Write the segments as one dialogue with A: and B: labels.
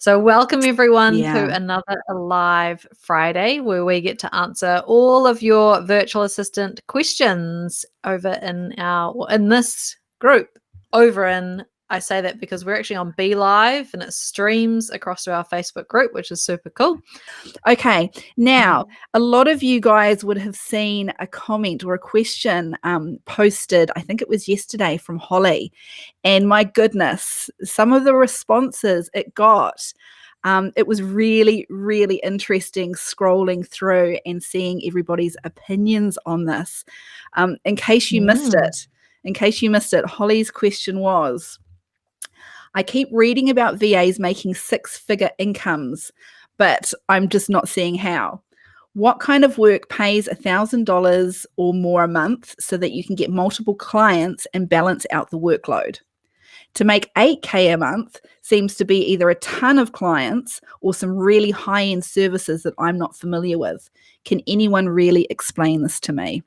A: So welcome everyone
B: Yeah.
A: to another Alive Friday, where we get to answer all of your virtual assistant questions over in this group over in. I say that because we're actually on Be Live and it streams across to our Facebook group, which is super cool.
B: Okay. Now, a lot of you guys would have seen a comment or a question posted, I think it was yesterday, from Holly. And my goodness, some of the responses it got, it was really, really interesting scrolling through and seeing everybody's opinions on this. In case you missed it, Holly's question was, I keep reading about VAs making six-figure incomes, but I'm just not seeing how. What kind of work pays $1,000 or more a month so that you can get multiple clients and balance out the workload? To make $8K a month seems to be either a ton of clients or some really high-end services that I'm not familiar with. Can anyone really explain this to me?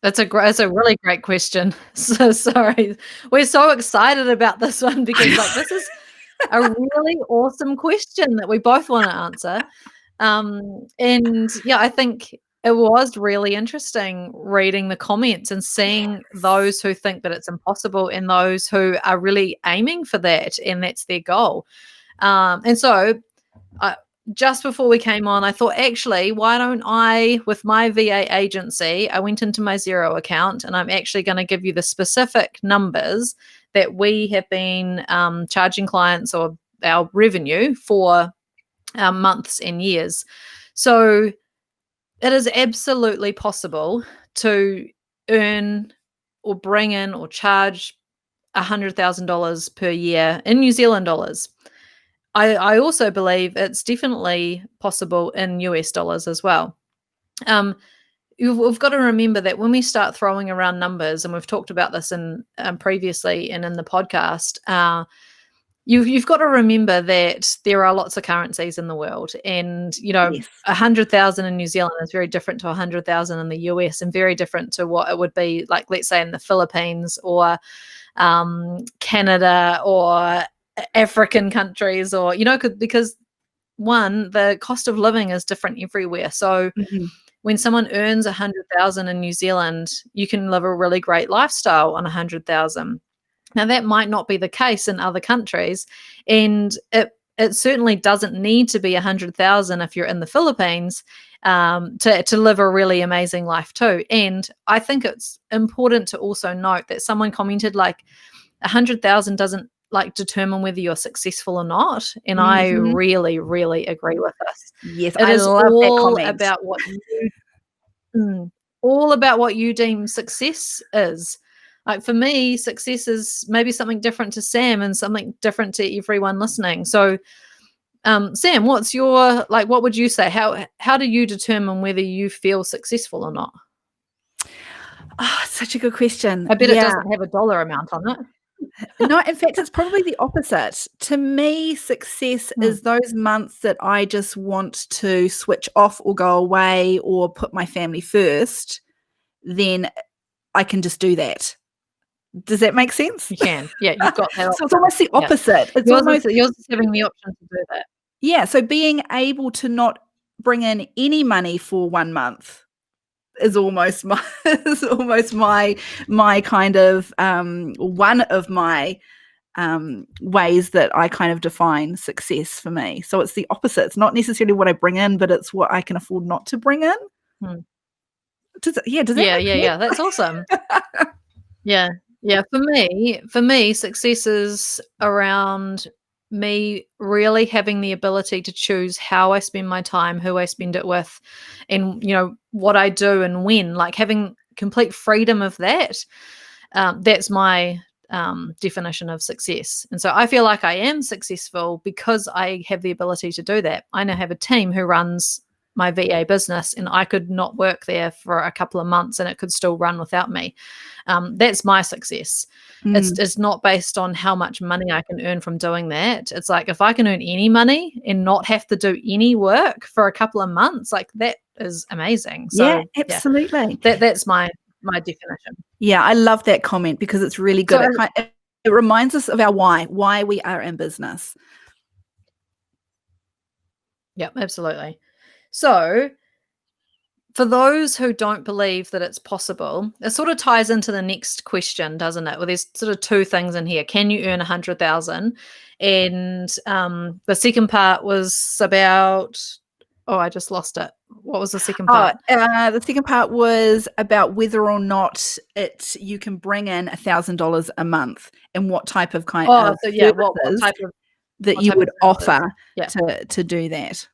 A: That's a really great question. So sorry. We're so excited about this one because this is a really awesome question that we both want to answer. And yeah, I think it was really interesting reading the comments and seeing those who think that it's impossible and those who are really aiming for that and that's their goal. And so just before we came on, I thought, actually, why don't I, with my VA agency, I went into my Xero account and I'm actually going to give you the specific numbers that we have been charging clients or our revenue for months and years. So it is absolutely possible to earn or bring in or charge $100,000 per year in New Zealand dollars. I also believe it's definitely possible in US dollars as well. We've got to remember that when we start throwing around numbers, and we've talked about this in previously and in the podcast, you've got to remember that there are lots of currencies in the world, and 100,000 in New Zealand is very different to 100,000 in the US, and very different to what it would be like, let's say, in the Philippines or Canada or African countries, or because one, the cost of living is different everywhere. So when someone earns 100,000 in New Zealand, you can live a really great lifestyle on 100,000. Now that might not be the case in other countries, and it certainly doesn't need to be 100,000 if you're in the Philippines to live a really amazing life too. And I think it's important to also note that someone commented 100,000 doesn't determine whether you're successful or not. And I really, really agree with this.
B: Yes,
A: it
B: I
A: is
B: love that comment.
A: All about what you deem success is. Like for me, success is maybe something different to Sam and something different to everyone listening. So Sam, what's your, what would you say? How do you determine whether you feel successful or not?
B: Oh, such a good question.
A: I bet it doesn't have a dollar amount on it.
B: No, in fact, it's probably the opposite. To me, success is those months that I just want to switch off or go away or put my family first. Then I can just do that. Does that make sense?
A: You can. Yeah, you've got that.
B: So it's almost the opposite.
A: Yeah. Yours is having the option to do that.
B: Yeah, so being able to not bring in any money for 1 month is almost my kind of one of my ways that I kind of define success for me. So it's the opposite. It's not necessarily what I bring in, but it's what I can afford not to bring in. Does that make sense?
A: That's awesome. Yeah. For me, success is around me really having the ability to choose how I spend my time, who I spend it with, and what I do and when, having complete freedom of that. That's my definition of success. And so I feel like I am successful because I have the ability to do that. I now have a team who runs my VA business, and I could not work there for a couple of months and it could still run without me. That's my success. It's not based on how much money I can earn from doing that. It's if I can earn any money and not have to do any work for a couple of months, that is amazing. So,
B: yeah, absolutely.
A: That's my definition.
B: Yeah, I love that comment because it's really good. It reminds us of our why we are in business.
A: Yeah, absolutely. So for those who don't believe that it's possible, it sort of ties into the next question, doesn't it? Well, there's sort of two things in here. Can you earn 100,000? And the second part was about, oh, I just lost it. What was the second part?
B: The second part was about whether or not you can bring in $1,000 a month, and what type of
A: So yeah, what
B: services
A: type of
B: that
A: what
B: you
A: type
B: would
A: of services?
B: offer
A: Yeah.
B: to do that.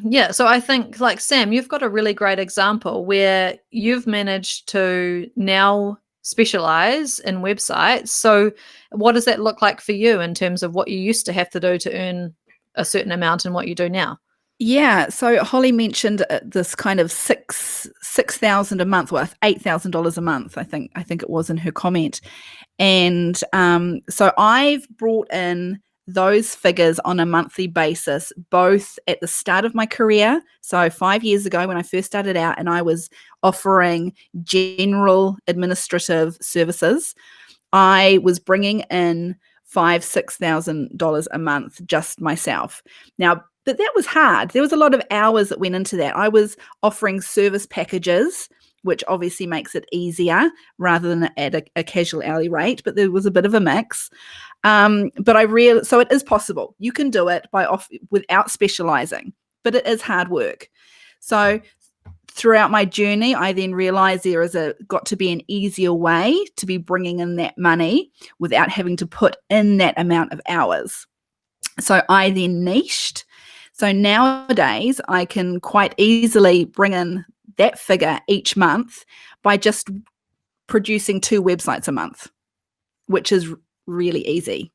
A: Yeah, so I think, like, Sam, you've got a really great example where you've managed to now specialize in websites. So what does that look like for you in terms of what you used to have to do to earn a certain amount and what you do now?
B: Yeah, so Holly mentioned this kind of 6,000 a month, worth $8,000 a month. I think it was in her comment, and so I've brought in those figures on a monthly basis, both at the start of my career. So 5 years ago, when I first started out, and I was offering general administrative services, I was bringing in $6,000 a month just myself. Now, but that was hard. There was a lot of hours that went into that. I was offering service packages, which obviously makes it easier rather than at a casual hourly rate, but there was a bit of a mix. But so it is possible. You can do it without specializing, but it is hard work. So throughout my journey, I then realized there is got to be an easier way to be bringing in that money without having to put in that amount of hours. So I then niched. So nowadays I can quite easily bring in that figure each month by just producing 2 websites a month, which is really easy.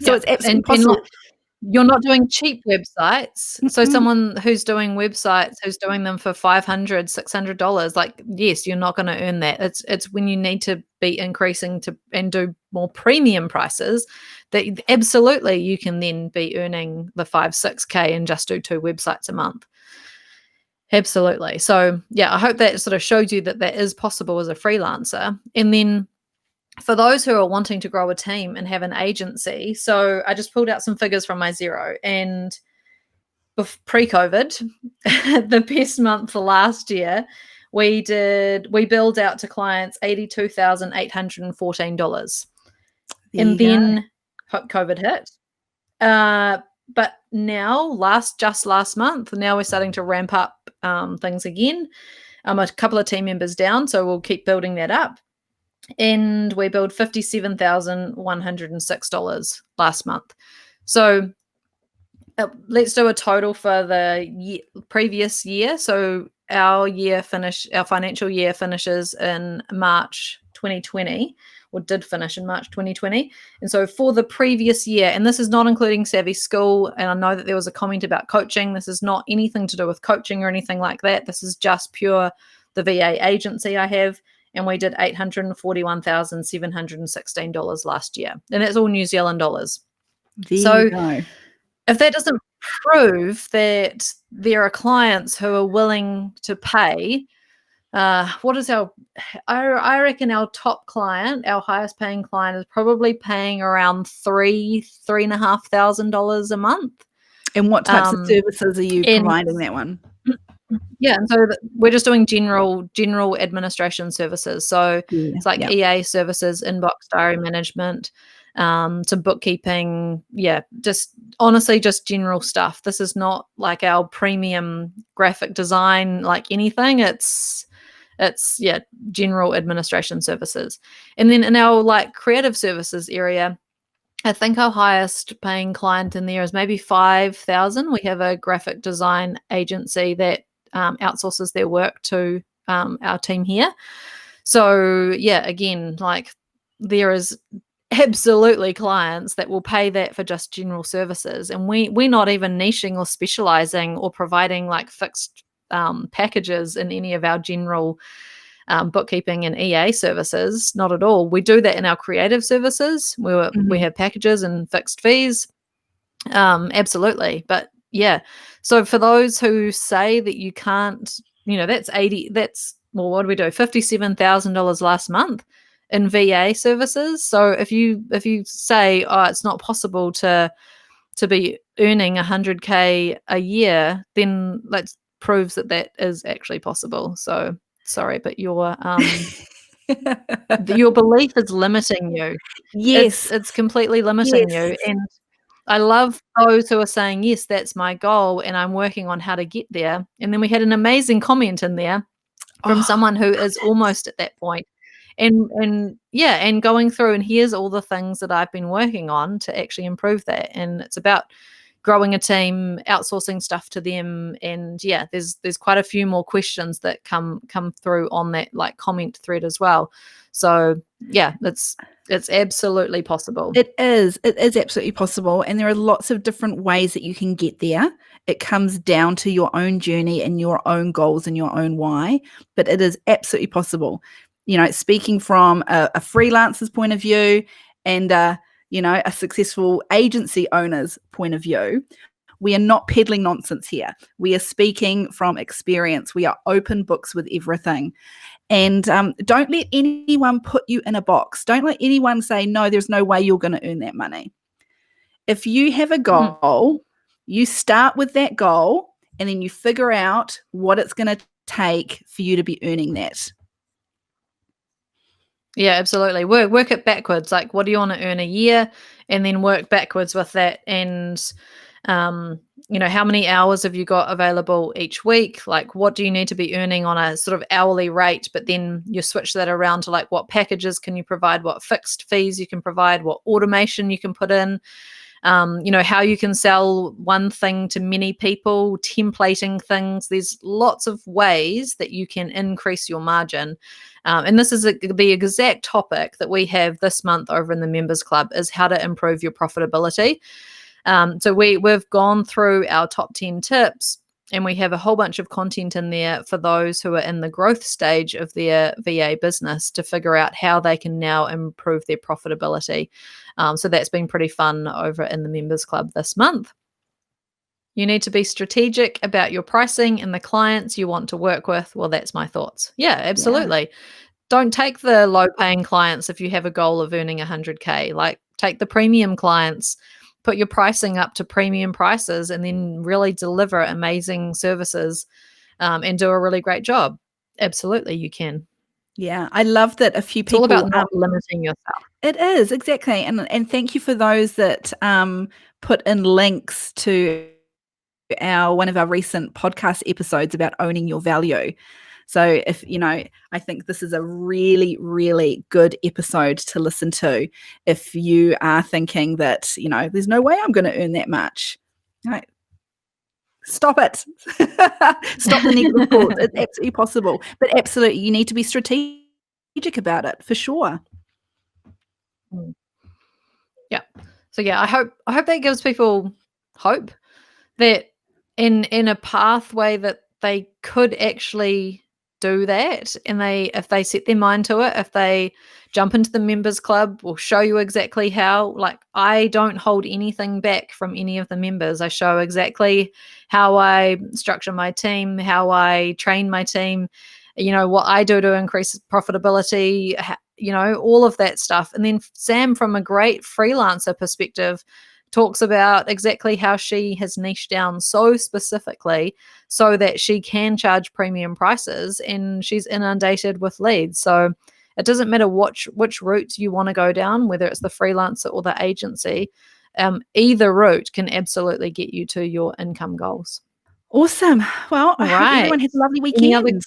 B: So it's absolutely possible.
A: You're not doing cheap websites. So someone who's doing websites, who's doing them for $500, $600, like, yes, you're not going to earn that. It's when you need to be increasing and do more premium prices that absolutely you can then be earning the 5-6K and just do 2 websites a month. Absolutely. So yeah, I hope that sort of showed you that is possible as a freelancer. And then for those who are wanting to grow a team and have an agency, so I just pulled out some figures from my Xero, and pre-COVID, the best month for last year, we billed out to clients $82,814. And then COVID hit. But now, just last month, now we're starting to ramp up things again. A couple of team members down, so we'll keep building that up. And we billed $57,106 last month. So let's do a total for the previous year. So our financial year finishes in March 2020, or did finish in March 2020. And so for the previous year, and this is not including Savvy School, and I know that there was a comment about coaching. This is not anything to do with coaching or anything like that. This is just pure the VA agency I have. And we did $841,716 last year. And that's all New Zealand dollars.
B: There you go.
A: If that doesn't prove that there are clients who are willing to pay, what is I reckon our top client, our highest paying client, is probably paying around $3,500 a month.
B: And what types of services are you providing that one?
A: Yeah, and so we're just doing general administration services. So it's like EA services, inbox diary management, some bookkeeping. Yeah, just honestly, just general stuff. This is not like our premium graphic design, like anything. It's general administration services. And then in our like creative services area, I think our highest paying client in there is maybe 5,000. We have a graphic design agency that outsources their work to our team here. So yeah, again, like there is absolutely clients that will pay that for just general services, and we're not even niching or specializing or providing like fixed packages in any of our general bookkeeping and EA services. Not at all. We do that in our creative services where we have packages and fixed fees. Absolutely. But yeah, so for those who say that you can't, that's what do we do? $57,000 last month in VA services. So if you say, oh, it's not possible to to be earning 100K a year, then that proves that is actually possible. So sorry, but your belief is limiting you.
B: Yes.
A: It's completely limiting
B: Yes.
A: you. And I love those who are saying, yes, that's my goal and I'm working on how to get there. And then we had an amazing comment in there from
B: Oh,
A: someone who is almost at that point. And yeah, and going through, and here's all the things that I've been working on to actually improve that. And it's about growing a team, outsourcing stuff to them. And yeah, there's quite a few more questions that come through on that like comment thread as well. So yeah, it's absolutely possible.
B: It is absolutely possible. And there are lots of different ways that you can get there. It comes down to your own journey and your own goals and your own why, but it is absolutely possible. You know, speaking from a freelancer's point of view and, you know, a successful agency owner's point of view, we are not peddling nonsense here. We are speaking from experience. We are open books with everything. And don't let anyone put you in a box. Don't let anyone say, no, there's no way you're going to earn that money. If you have a goal, you start with that goal and then you figure out what it's going to take for you to be earning that.
A: Yeah, absolutely. Work it backwards. Like, what do you want to earn a year? And then work backwards with that. And, you know, how many hours have you got available each week? Like, what do you need to be earning on a sort of hourly rate? But then you switch that around to like, what packages can you provide? What fixed fees you can provide? What automation you can put in? You know, how you can sell one thing to many people, templating things. There's lots of ways that you can increase your margin. And this is the exact topic that we have this month over in the Members Club, is how to improve your profitability. So we've gone through our top 10 tips, and we have a whole bunch of content in there for those who are in the growth stage of their VA business to figure out how they can now improve their profitability. So that's been pretty fun over in the Members Club this month. You need to be strategic about your pricing and the clients you want to work with. Well, that's my thoughts. Yeah, absolutely. Yeah. Don't take the low-paying clients if you have a goal of earning 100K. Like, take the premium clients, put your pricing up to premium prices, and then really deliver amazing services and do a really great job. Absolutely, you can.
B: Yeah, I love that a few people...
A: It's all about not limiting yourself.
B: It is, exactly. And thank you for those that put in links to one of our recent podcast episodes about owning your value. So if, you know, I think this is a really, really good episode to listen to if you are thinking that, you know, there's no way I'm going to earn that much. Right. Stop it. Stop the negative thoughts. It's absolutely possible. But absolutely, you need to be strategic about it, for sure.
A: Yeah. So yeah, I hope that gives people hope that in a pathway that they could actually do that, and if they set their mind to it, if they jump into the Members Club, we'll show you exactly how. Like, I don't hold anything back from any of the members. I show exactly how I structure my team, how I train my team, you know, what I do to increase profitability, you know, all of that stuff. And then Sam, from a great freelancer perspective, talks about exactly how she has niched down so specifically so that she can charge premium prices, and she's inundated with leads. So it doesn't matter which route you want to go down, whether it's the freelancer or the agency. Either route can absolutely get you to your income goals.
B: Awesome. Well, I hope everyone has a lovely weekend.